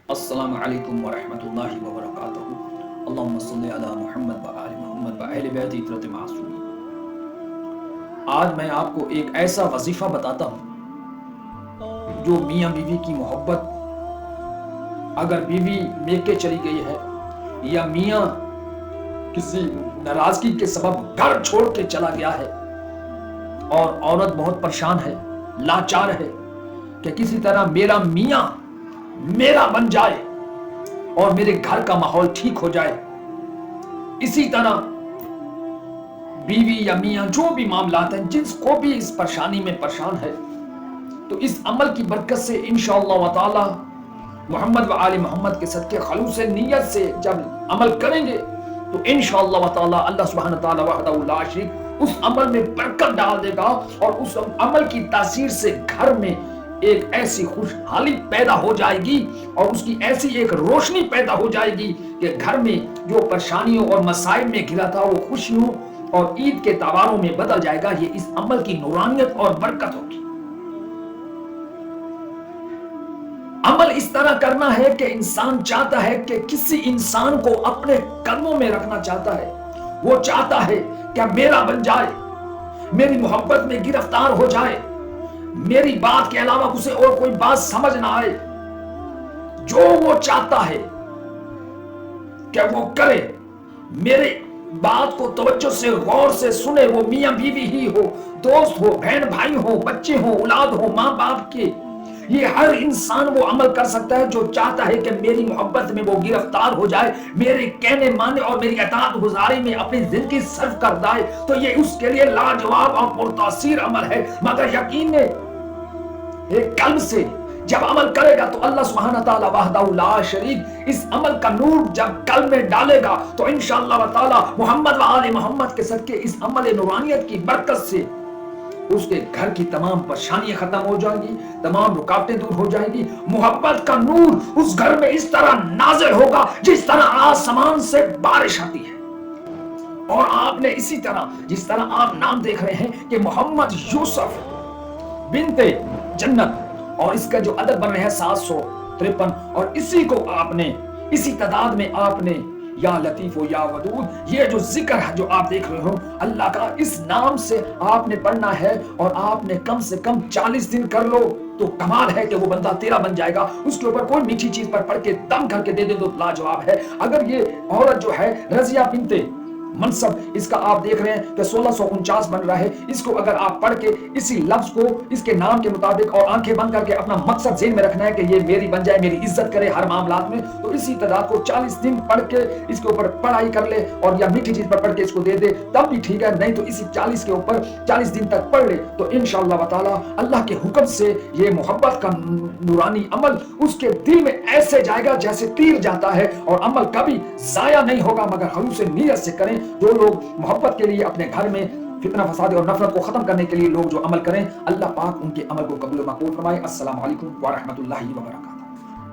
السلام علیکم ورحمۃ اللہ وبرکاتہ۔ اللہم صلی علی محمد و آل محمد و اہل بیت عترت معصومین۔ آج میں آپ کو ایک ایسا وظیفہ بتاتا ہوں جو میاں بیوی کی محبت، اگر بیوی میکے چلی گئی ہے یا میاں کسی ناراضگی کے سبب گھر چھوڑ کے چلا گیا ہے اور عورت بہت پریشان ہے، لاچار ہے کہ کسی طرح میرا میاں میرا بن جائے اور میرے گھر کا ماحول ٹھیک ہو جائے، اسی طرح بیوی یا میاں جو بھی معاملات ہیں، جس کو بھی اس پریشانی میں پریشان ہے، تو اس عمل کی برکت سے انشاءاللہ و تعالی محمد و آل محمد کے صدقے خلوص نیت سے جب عمل کریں گے تو انشاءاللہ و تعالی اللہ سبحانہ تعالی وحدہ لا شریک اس عمل میں برکت ڈال دے گا، اور اس عمل کی تاثیر سے گھر میں ایک ایسی خوشحالی پیدا ہو جائے گی اور اس کی ایسی ایک روشنی پیدا ہو جائے گی کہ گھر میں جو پریشانیوں اور مسائل میں گھرا تھا وہ خوشیوں اور عید کے تہواروں میں بدل جائے گا۔ یہ اس عمل کی نورانیت اور برکت ہوگی۔ عمل اس طرح کرنا ہے کہ انسان چاہتا ہے کہ کسی انسان کو اپنے قدموں میں رکھنا چاہتا ہے، وہ چاہتا ہے کہ میرا بن جائے، میری محبت میں گرفتار ہو جائے، میری بات کے علاوہ اسے اور کوئی بات سمجھ نہ آئے، جو وہ چاہتا ہے کہ وہ کرے، میرے بات کو توجہ سے غور سے سنے، وہ میاں بیوی ہی ہو، دوست ہو، بہن بھائی ہو، بچے ہو، اولاد ہو، ماں باپ کے، یہ ہر انسان وہ عمل کر سکتا ہے جو چاہتا ہے کہ میری محبت میں وہ گرفتار ہو جائے، میرے کہنے مانے اور میری اطاعت گزاری میں اپنی زندگی صرف کر دائے، تو یہ اس کے لیے لاجواب اور پرتاثیر عمل ہے۔ مگر یقین ہے ایک قلب سے جب عمل کرے گا تو اللہ سبحانہ تعالی وحدہ لا شریک اس عمل کا نور جب قلب میں ڈالے گا تو انشاءاللہ تعالی محمد و آل محمد کے صدقے اس عمل نورانیت کی برکت سے اس کے گھر کی تمام پریشانیاں ختم ہو جائیں گی، تمام رکاوٹیں دور ہو جائیں گی، محبت کا نور اس گھر میں اس طرح نازل ہوگا جس طرح آسمان سے بارش آتی ہے۔ اور آپ نے اسی طرح جس طرح آپ نام دیکھ رہے ہیں کہ محمد یوسف بنت جنت، اور اس کا جو عدد بن رہا ہے 753، اور اسی کو آپ نے اسی تعداد میں آپ نے یا لطیف و یا ودود یہ جو ذکر ہے جو آپ دیکھ رہے ہو اللہ کا، اس نام سے آپ نے پڑھنا ہے، اور آپ نے کم سے کم 40 دن کر لو تو کمال ہے کہ وہ بندہ تیرا بن جائے گا۔ اس کے اوپر کوئی میٹھی چیز پر پڑھ کے دم کر کے دے دے تو لاجواب ہے۔ اگر یہ عورت جو ہے رضیہ بنت منصب، اس کا آپ دیکھ رہے ہیں کہ 1649 بن رہا ہے، اس کو اگر آپ پڑھ کے اسی لفظ کو اس کے نام کے مطابق اور آنکھیں بند کر کے اپنا مقصد ذہن میں رکھنا ہے کہ یہ میری بن جائے، میری عزت کرے ہر معاملات میں، تو اسی تعداد کو 40 دن پڑھ کے اس کے اوپر پڑھائی کر لے، اور یا میٹھی چیز پر پڑھ کے اس کو دے دے تب بھی ٹھیک ہے، نہیں تو اسی 40 کے اوپر 40 دن تک پڑھ لے تو انشاءاللہ تعالی اللہ کے حکم سے یہ محبت کا نورانی عمل اس کے دل میں ایسے جائے گا جیسے تیر جاتا ہے، اور عمل کبھی ضائع نہیں ہوگا مگر خلوص نیت سے کریں۔ جو لوگ محبت کے لیے اپنے گھر میں فتنہ فساد اور نفرت کو ختم کرنے کے لیے لوگ جو عمل کریں، اللہ پاک ان کے عمل کو قبول و مقبول فرمائے۔ السلام علیکم ورحمۃ اللہ وبرکاتہ۔